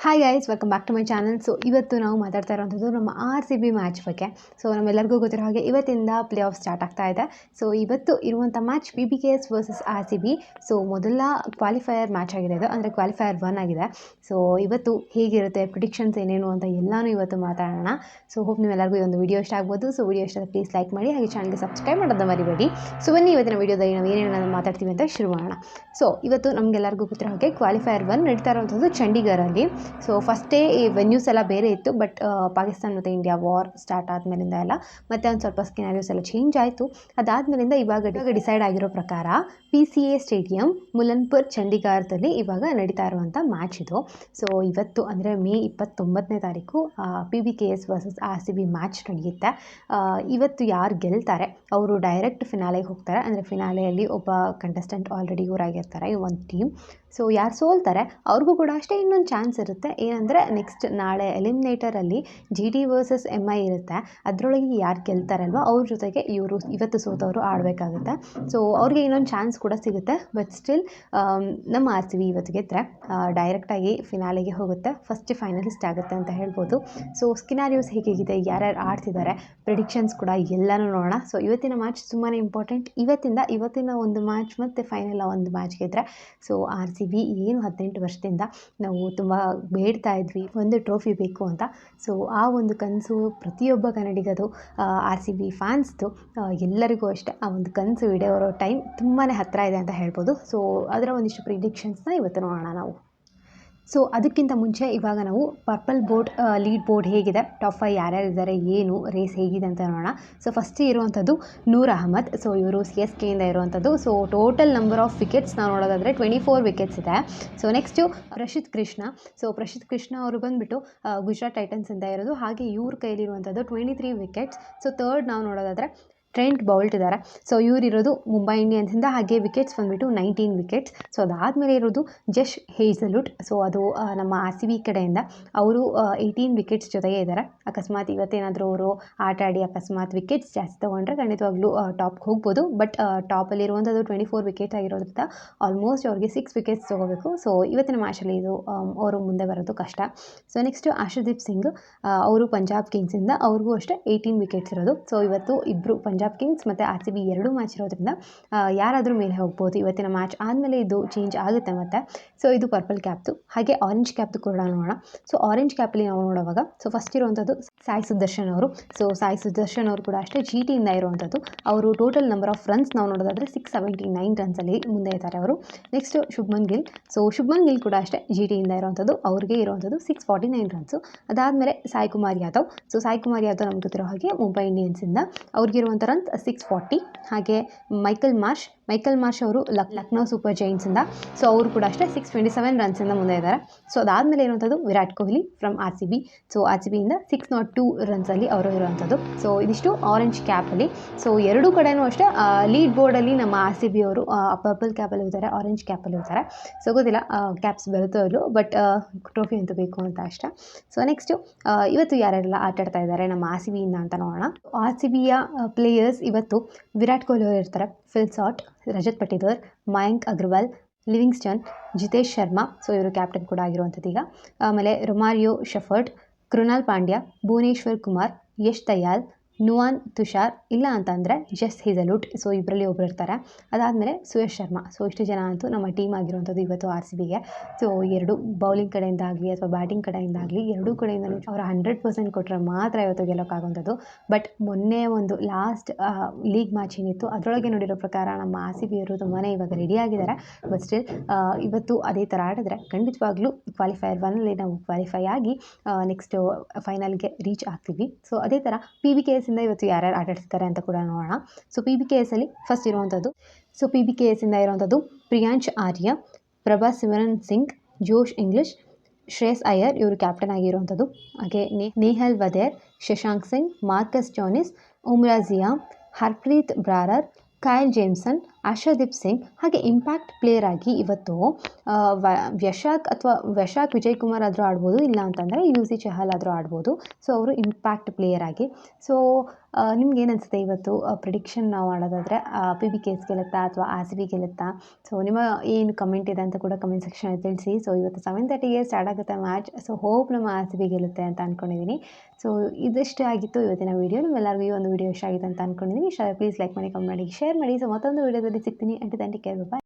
Hi guys, welcome back to my channel. So ಇವತ್ತು ನಾವು ಮಾತಾಡ್ತಾ ಇರೋವಂಥದ್ದು ನಮ್ಮ RCB ಮ್ಯಾಚ್ ಬಗ್ಗೆ. ಸೊ ನಮ್ಮೆಲ್ಲರಿಗೂ ಗೊತ್ತಿರೋ ಹಾಗೆ ಇವತ್ತಿಂದ ಪ್ಲೇ ಆಫ್ ಸ್ಟಾರ್ಟ್ ಆಗ್ತಾ ಇದೆ. ಸೊ ಇವತ್ತು ಇರುವಂಥ match PBKS versus RCB. So ಮೊದಲ ಕ್ವಾಲಿಫೈಯರ್ ಮ್ಯಾಚ್ ಆಗಿದೆ ಇದು, ಅಂದರೆ ಕ್ವಾಲಿಫೈಯರ್ 1 ಆಗಿದೆ. ಸೊ ಇವತ್ತು ಹೇಗಿರುತ್ತೆ, ಪ್ರಿಡಿಕ್ಷನ್ಸ್ ಏನೇನು ಅಂತ ಎಲ್ಲನೂ ಇವತ್ತು ಮಾತಾಡೋಣ. ಸೊ ಹೋಪ್ ನೀವೆಲ್ಲರಿಗೂ ಈ ಒಂದು ವಿಡಿಯೋ ಇಷ್ಟ ಆಗ್ಬೋದು. ಸೊ ವಿಡಿಯೋ ಇಷ್ಟ ಪ್ಲೀಸ್ ಲೈಕ್ ಮಾಡಿ, ಹಾಗೆ ಚಾನಲ್ಗೆ ಸಬ್ಸ್ಕ್ರೈಬ್ ಮಾಡೋದನ್ನ ಮರಿಬೇಡಿ. ಸೊ ಬನ್ನಿ ಇವತ್ತಿನ ವಿಡಿಯೋದಲ್ಲಿ ನಾವು ಏನೇನು ಮಾತಾಡ್ತೀವಿ ಅಂತ ಶುರು ಮಾಡೋಣ. ಸೊ ಇವತ್ತು ನಮಗೆಲ್ಲರಿಗೂ ಗೊತ್ತಿರೋ ಹಾಗೆ ಕ್ವಾಲಿಫೈಯರ್ 1 ನಡೀತಾ ಇರುವಂಥದ್ದು ಚಂಡೀಗಢಲ್ಲಿ. ಸೊ ಫಸ್ಟೇ ಈ ವೆನ್ಯೂಸ್ ಎಲ್ಲ ಬೇರೆ ಇತ್ತು, ಬಟ್ ಪಾಕಿಸ್ತಾನ ಮತ್ತು ಇಂಡಿಯಾ ವಾರ್ ಸ್ಟಾರ್ಟ್ ಆದಮೇಲಿಂದ ಎಲ್ಲ ಮತ್ತೆ ಒಂದು ಸ್ವಲ್ಪ ಸ್ಕಿನಾರಿಯೋಸ್ ಎಲ್ಲ ಚೇಂಜ್ ಆಯಿತು. ಅದಾದಮೇಲಿಂದ ಇವಾಗ ಡಿಸೈಡ್ ಆಗಿರೋ ಪ್ರಕಾರ PCA ಸ್ಟೇಡಿಯಂ ಮುಲನ್ಪುರ್ ಚಂಡೀಗಢದಲ್ಲಿ ಇವಾಗ ನಡೀತಾ ಇರುವಂಥ ಮ್ಯಾಚ್ ಇದು. ಸೊ ಇವತ್ತು ಅಂದರೆ ಮೇ 29ನೇ ತಾರೀಕು PBKS ವರ್ಸಸ್ RCB ಮ್ಯಾಚ್ ನಡೆಯುತ್ತೆ. ಇವತ್ತು ಯಾರು ಗೆಲ್ತಾರೆ ಅವರು ಡೈರೆಕ್ಟ್ ಫಿನಾಲೆಗೆ ಹೋಗ್ತಾರೆ. ಅಂದರೆ ಫಿನಾಲೆಯಲ್ಲಿ ಒಬ್ಬ ಕಂಟೆಸ್ಟೆಂಟ್ ಆಲ್ರೆಡಿ ಊರಾಗಿರ್ತಾರೆ ಈ ಒಂದು ಟೀಮ್. ಸೊ ಯಾರು ಸೋಲ್ತಾರೆ ಅವ್ರಿಗೂ ಕೂಡ ಅಷ್ಟೇ ಇನ್ನೊಂದು ಚಾನ್ಸ್ ಇರುತ್ತೆ. ಏನಂದರೆ ನೆಕ್ಸ್ಟ್ ನಾಳೆ ಎಲಿಮಿನೇಟರಲ್ಲಿ GT ವರ್ಸಸ್ MI ಇರುತ್ತೆ. ಅದರೊಳಗೆ ಯಾರು ಗೆಲ್ತಾರಲ್ವ ಅವ್ರ ಜೊತೆಗೆ ಇವರು ಇವತ್ತು ಸೋತವರು ಆಡಬೇಕಾಗುತ್ತೆ. ಸೊ ಅವ್ರಿಗೆ ಇನ್ನೊಂದು ಚಾನ್ಸ್ ಕೂಡ ಸಿಗುತ್ತೆ. ಬಟ್ ಸ್ಟಿಲ್ ನಮ್ಮ RCB ಇವತ್ತು ಗೆದ್ದರೆ ಡೈರೆಕ್ಟಾಗಿ ಫಿನಾಲೆಗೆ ಹೋಗುತ್ತೆ, ಫಸ್ಟ್ ಫೈನಲಿಸ್ಟ್ ಆಗುತ್ತೆ ಅಂತ ಹೇಳ್ಬೋದು. ಸೊ ಸ್ಕಿನಾರಿಯೋಸ್ ಹೇಗಿದೆ, ಯಾರ್ಯಾರು ಆಡ್ತಿದ್ದಾರೆ, ಪ್ರಿಡಿಕ್ಷನ್ಸ್ ಕೂಡ ಎಲ್ಲನೂ ನೋಡೋಣ. ಸೊ ಇವತ್ತಿನ ಮ್ಯಾಚ್ ತುಂಬಾ ಇಂಪಾರ್ಟೆಂಟ್. ಇವತ್ತಿನ ಒಂದು ಮ್ಯಾಚ್ ಮತ್ತು ಫೈನಲ್ ಒಂದು ಮ್ಯಾಚ್ ಗೆದ್ದರೆ ಸೊ RCB ಏನು 18 ವರ್ಷದಿಂದ ನಾವು ತುಂಬ ಬೇಡ್ತಾ ಇದ್ವಿ ಒಂದು ಟ್ರೋಫಿ ಬೇಕು ಅಂತ. ಸೊ ಆ ಒಂದು ಕನಸು ಪ್ರತಿಯೊಬ್ಬ ಕನ್ನಡಿಗದು, RCB ಫ್ಯಾನ್ಸ್ದು ಎಲ್ಲರಿಗೂ ಅಷ್ಟೇ ಆ ಒಂದು ಕನಸು ಈಡೇರೋ ಟೈಮ್ ತುಂಬಾ ಹತ್ತಿರ ಇದೆ ಅಂತ ಹೇಳ್ಬೋದು. ಸೊ ಅದರ ಒಂದಿಷ್ಟು ಪ್ರಿಡಿಕ್ಷನ್ಸ್ನ ಇವತ್ತು ನೋಡೋಣ ನಾವು. ಸೊ ಅದಕ್ಕಿಂತ ಮುಂಚೆ ಇವಾಗ ನಾವು ಪರ್ಪಲ್ ಬೋರ್ಡ್ ಲೀಡ್ ಬೋರ್ಡ್ ಹೇಗಿದೆ, ಟಾಪ್ 5 ಯಾರ್ಯಾರಿದ್ದಾರೆ, ಏನು ರೇಸ್ ಹೇಗಿದೆ ಅಂತ ನೋಡೋಣ. ಸೊ ಫಸ್ಟ್ ಇರುವಂಥದ್ದು ನೂರ್ ಅಹಮದ್. ಸೊ ಇವರು CSK ಇಂದ ಇರುವಂಥದ್ದು. So total number of wickets ನಾವು ನೋಡೋದಾದರೆ 24 ವಿಕೆಟ್ಸ್ ಇದೆ. ಸೊ ನೆಕ್ಸ್ಟು ಪ್ರಸಿದ್ಧ ಕೃಷ್ಣ. ಸೊ ಪ್ರಸಿದ್ಧ ಕೃಷ್ಣ ಅವರು ಬಂದುಬಿಟ್ಟು ಗುಜರಾತ್ ಟೈಟನ್ಸ್ ಇಂದ ಇರೋದು. ಹಾಗೆ ಇವ್ರ ಕೈಲಿರುವಂಥದ್ದು 23 ವಿಕೆಟ್ಸ್. ಸೊ ಥರ್ಡ್ ನಾವು ನೋಡೋದಾದರೆ ಟ್ರೆಂಟ್ ಬೌಲ್ಟ್ ಇದ್ದಾರೆ. ಸೊ ಇವರಿರೋದು ಮುಂಬೈ ಇಂಡಿಯನ್ಸಿಂದ. ಹಾಗೆ ವಿಕೆಟ್ಸ್ ಬಂದುಬಿಟ್ಟು 19 ವಿಕೆಟ್ಸ್. ಸೊ ಅದಾದಮೇಲೆ ಇರೋದು ಜಶ್ ಹೇಸಲ್ವುಡ್. ಸೊ ಅದು ನಮ್ಮ RCB ಕಡೆಯಿಂದ ಅವರು 18 ವಿಕೆಟ್ಸ್ ಜೊತೆಗೆ ಇದ್ದಾರೆ. ಅಕಸ್ಮಾತ್ ಇವತ್ತೇನಾದರೂ ಅವರು ಆಟ ಆಡಿ ಅಕಸ್ಮಾತ್ ವಿಕೆಟ್ಸ್ ಜಾಸ್ತಿ ತೊಗೊಂಡ್ರೆ ಖಂಡಿತವಾಗ್ಲೂ ಟಾಪ್ಗೆ ಹೋಗ್ಬೋದು. ಬಟ್ ಟಾಪಲ್ಲಿರುವಂಥದ್ದು 24 ವಿಕೆಟ್ ಆಗಿರೋದ್ರಿಂದ ಆಲ್ಮೋಸ್ಟ್ ಅವ್ರಿಗೆ 6 ವಿಕೆಟ್ಸ್ ತೊಗೋಬೇಕು. ಸೊ ಇವತ್ತಿನ ಮ್ಯಾಚಲ್ಲಿ ಇದು ಅವರು ಮುಂದೆ ಬರೋದು ಕಷ್ಟ. ಸೊ ನೆಕ್ಸ್ಟು ಆಶುದೀಪ್ ಸಿಂಗ್, ಅವರು ಪಂಜಾಬ್ ಕಿಂಗ್ಸಿಂದ. ಅವ್ರಿಗೂ ಅಷ್ಟೇ 18 ವಿಕೆಟ್ಸ್ ಇರೋದು. ಸೊ ಇವತ್ತು ಇಬ್ಬರು ಪಂಜಾಬ್ ಕಿಂಗ್ಸ್ ಮತ್ತು RCB ಎರಡೂ ಮ್ಯಾಚ್ ಇರೋದ್ರಿಂದ ಯಾರಾದರೂ ಮೇಲೆ ಹೋಗ್ಬೋದು. ಇವತ್ತಿನ ಮ್ಯಾಚ್ ಆದಮೇಲೆ ಇದು ಚೇಂಜ್ ಆಗುತ್ತೆ ಮತ್ತೆ. ಸೊ ಇದು ಪರ್ಪಲ್ ಕ್ಯಾಪ್ದು. ಹಾಗೆ ಆರೆಂಜ್ ಕ್ಯಾಪ್ದು ಕೂಡ ನೋಡೋಣ. ಸೊ ಆರೆಂಜ್ ಕ್ಯಾಪಲ್ಲಿ ನಾವು ನೋಡುವಾಗ ಸೊ ಫಸ್ಟ್ ಇರುವಂಥದ್ದು ಸಾಯಿ ಸುದರ್ಶನ್ ಅವರು. ಸೊ ಸಾಯಿ ಸುದರ್ಶನ್ ಅವರು ಕೂಡ ಅಷ್ಟೇ GT ಇಂದ ಇರುವಂಥದ್ದು. ಅವರು ಟೋಟಲ್ ನಂಬರ್ ಆಫ್ ರನ್ಸ್ ನಾವು ನೋಡೋದಾದರೆ 679 ರನ್ಸಲ್ಲಿ ಮುಂದೆ ಇದ್ದಾರೆ ಅವರು. ನೆಕ್ಸ್ಟು ಶುಭ್ಮನ್ ಗಿಲ್. ಸೊ ಶುಭ್ಮನ್ ಗಿಲ್ ಕೂಡ ಅಷ್ಟೇ GT ಇಂದ ಇರುವಂಥದ್ದು. ಅವ್ರಿಗೆ ಇರುವಂಥದ್ದು 649 ರನ್ಸು. ಅದಾದಮೇಲೆ ಸಾಯಿ ಕುಮಾರ್ ಯಾದವ್. ಸೊ ಸಾಯಿ ಕುಮಾರ್ ಯಾದವ್ ನಮ್ಗೆ ಗೊತ್ತಿರೋ ಹಾಗೆ ಮುಂಬೈ ಇಂಡಿಯನ್ಸಿಂದ. ಅವ್ರಿಗಿರುವಂಥ ರನ್ಸ್ 640. ಹಾಗೆ ಮೈಕಲ್ ಮಾರ್ಷ್ ಅವರು ಲಕ್ನೋ ಸೂಪರ್ ಜೈಂಟ್ಸಿಂದ. ಸೊ ಅವರು ಕೂಡ ಅಷ್ಟೇ 627 ರನ್ಸಿಂದ ಮುಂದೆ ಇದ್ದಾರೆ. ಸೊ ಅದಾದಮೇಲೆ ಇರುವಂಥದ್ದು Virat Kohli from RCB. So RCB ಇಂದ 602 ರನ್ಸಲ್ಲಿ ಅವರು ಇರುವಂಥದ್ದು. ಸೊ ಇದಿಷ್ಟು ಆರೆಂಜ್ ಕ್ಯಾಪಲ್ಲಿ. ಸೊ ಎರಡೂ ಕಡೆಯೂ ಅಷ್ಟೇ ಲೀಡ್ ಬೋರ್ಡಲ್ಲಿ ನಮ್ಮ RCB ಅವರು ಪರ್ಪಲ್ ಕ್ಯಾಪಲ್ಲಿ ಇರ್ತಾರೆ, ಆರೆಂಜ್ ಕ್ಯಾಪಲ್ಲಿ ಇರ್ತಾರೆ. ಸೊ ಗೊತ್ತಿಲ್ಲ ಕ್ಯಾಪ್ಸ್ ಬರುತ್ತೋ ಇಲ್ಲೋ, ಬಟ್ ಟ್ರೋಫಿ ಅಂತೂ ಬೇಕು ಅಂತ ಅಷ್ಟೇ. ಸೊ ನೆಕ್ಸ್ಟು ಇವತ್ತು ಯಾರೆಲ್ಲ ಆಟಾಡ್ತಾ ಇದ್ದಾರೆ ನಮ್ಮ RCB ಇಂದ ಅಂತ ನೋಡೋಣ. RCBಯ ಪ್ಲೇಯರ್ಸ್ ಇವತ್ತು ವಿರಾಟ್ ಕೊಹ್ಲಿ ಅವರು ಇರ್ತಾರೆ, ಫಿಲ್ ಸಾಟ್, ರಜತ್ ಪಟಿದಾರ್, ಮಯಾಂಕ್ ಅಗರ್ವಾಲ್, ಲಿವಿಂಗ್ಸ್ಟನ್, ಜಿತೇಶ್ ಶರ್ಮಾ. ಸೊ ಇವರು ಕ್ಯಾಪ್ಟನ್ ಕೂಡ ಆಗಿರುವಂಥದ್ದು ಈಗ. ಆಮೇಲೆ ರೊಮಾರಿಯೋ ಶೆಫರ್ಡ್, ಕೃಣಾಲ್ ಪಾಂಡ್ಯ, ಭುವನೇಶ್ವರ್ ಕುಮಾರ್, ಯಶ್ ದಯಾಲ್, ನುವಾನ್ ತುಷಾರ್, ಇಲ್ಲ ಅಂತಂದರೆ ಜಸ್ ಹೇಸಲ್ವುಡ್. ಸೊ ಇದರಲ್ಲಿ ಒಬ್ಬರು ಇರ್ತಾರೆ. ಅದಾದಮೇಲೆ ಸುಯಶ್ ಶರ್ಮಾ. ಸೊ ಇಷ್ಟು ಜನ ಅಂತೂ ನಮ್ಮ ಟೀಮ್ ಆಗಿರುವಂಥದ್ದು ಇವತ್ತು RCBಗೆ. ಸೊ ಎರಡು ಬೌಲಿಂಗ್ ಕಡೆಯಿಂದ ಆಗಲಿ ಅಥವಾ ಬ್ಯಾಟಿಂಗ್ ಕಡೆಯಿಂದ ಆಗಲಿ ಎರಡೂ ಕಡೆಯಿಂದಲೂ ಅವರ 100% ಕೊಟ್ಟರೆ ಮಾತ್ರ ಇವತ್ತು ಗೆಲ್ಲೋಕ್ಕಾಗುವಂಥದ್ದು. ಬಟ್ ಮೊನ್ನೆ ಒಂದು ಲಾಸ್ಟ್ ಲೀಗ್ ಮ್ಯಾಚ್ ಏನಿತ್ತು ಅದರೊಳಗೆ ನೋಡಿರೋ ಪ್ರಕಾರ ನಮ್ಮ RCB ಅವರು ತುಂಬಾ ಇವಾಗ ರೆಡಿಯಾಗಿದ್ದಾರೆ. ಬಟ್ ಸ್ಟಿಲ್ ಇವತ್ತು ಅದೇ ಥರ ಆಡಿದ್ರೆ ಖಂಡಿತವಾಗ್ಲೂ ಕ್ವಾಲಿಫೈಯರ್ 1ಅಲ್ಲಿ ನಾವು ಕ್ವಾಲಿಫೈ ಆಗಿ ನೆಕ್ಸ್ಟ್ ಫೈನಲ್ಗೆ ರೀಚ್ ಆಗ್ತೀವಿ. ಸೊ ಅದೇ ಥರ PBKS ಇಂದ ಇವತ್ತು ಯಾರ್ಯಾರು ಆಟಾಡ್ತಿದ್ದಾರೆ ಅಂತ ಕೂಡ ನೋಡೋಣ. ಸೊ PBKS ಅಲ್ಲಿ ಫಸ್ಟ್ ಇರುವಂಥದ್ದು PBKS ಇಂದ ಇರುವಂಥದ್ದು ಪ್ರಿಯಾಂಶ್ ಆರ್ಯ, ಪ್ರಭಾಸ್ ಸಿಮರನ್ ಸಿಂಗ್, ಜೋಶ್ ಇಂಗ್ಲಿಷ್, ಶ್ರೇಯಸ್ ಅಯ್ಯರ್ ಇವರು ಕ್ಯಾಪ್ಟನ್ ಆಗಿರುವಂಥದ್ದು. ಹಾಗೆ ನೇಹಲ್ ವದೇರ್, ಶಶಾಂಕ್ ಸಿಂಗ್, ಮಾರ್ಕಸ್ ಜಾನಿಸ್, ಉಮ್ರಾ ಜಿಯಾಮ್, ಹರ್ಪ್ರೀತ್ ಬ್ರಾರರ್, ಕೈಲ್ ಜೇಮ್ಸನ್, ಆಶಾದೀಪ್ ಸಿಂಗ್. ಹಾಗೆ ಇಂಪ್ಯಾಕ್ಟ್ ಪ್ಲೇಯರ್ ಆಗಿ ಇವತ್ತು ವಶಾಕ್ ವಿಜಯ್ ಕುಮಾರ್ ಆದರೂ ಆಡ್ಬೋದು, ಇಲ್ಲ ಅಂತಂದರೆ UC ಚಹಲ್ ಆದರೂ ಆಡ್ಬೋದು. ಸೊ ಅವರು ಇಂಪ್ಯಾಕ್ಟ್ ಪ್ಲೇಯರ್ ಆಗಿ. ಸೊ ನಿಮ್ಗೆ ಏನು ಅನಿಸುತ್ತೆ ಇವತ್ತು ಪ್ರಿಡಿಕ್ಷನ್ ನಾವು ಆಡೋದಾದರೆ PBKS ಗೆಲ್ಲುತ್ತಾ ಅಥವಾ RCB ಗೆಲ್ಲುತ್ತಾ? ಸೊ ನಿಮ್ಮ ಏನು ಕಮೆಂಟ್ ಇದೆ ಅಂತ ಕೂಡ ಕಮೆಂಟ್ ಸೆಕ್ಷನಲ್ಲಿ ತಿಳಿಸಿ. ಸೊ ಇವತ್ತು 7:30ಗೆ ಸ್ಟಾರ್ಟ್ ಆಗುತ್ತೆ ಮ್ಯಾಚ್. ಸೊ ಹೋಪ್ ನಮ್ಮ RCB ಗೆಲ್ಲುತ್ತೆ ಅಂತ ಅಂದ್ಕೊಂಡಿದ್ದೀನಿ. ಸೊ ಇದಿಷ್ಟು ಆಗಿತ್ತು ಇವತ್ತಿನ ವೀಡಿಯೋ. ನಿಮ್ಮೆಲ್ಲರಿಗೂ ಈ ಒಂದು ವೀಡಿಯೋ ಇಷ್ಟ ಆಗಿದೆ ಅಂತ ಅಂದ್ಕೊಂಡಿದ್ದೀನಿ. ಇಷ್ಟ ಪ್ಲೀಸ್ ಲೈಕ್ ಮಾಡಿ, ಕಮೆಂಟ್ ಮಾಡಿ, ಶೇರ್ ಮಾಡಿ. ಸೊ ಮತ್ತೊಂದು ವೀಡಿಯೋದಲ್ಲಿ ಸಿಗ್ತೀನಿ. Until then take care, by.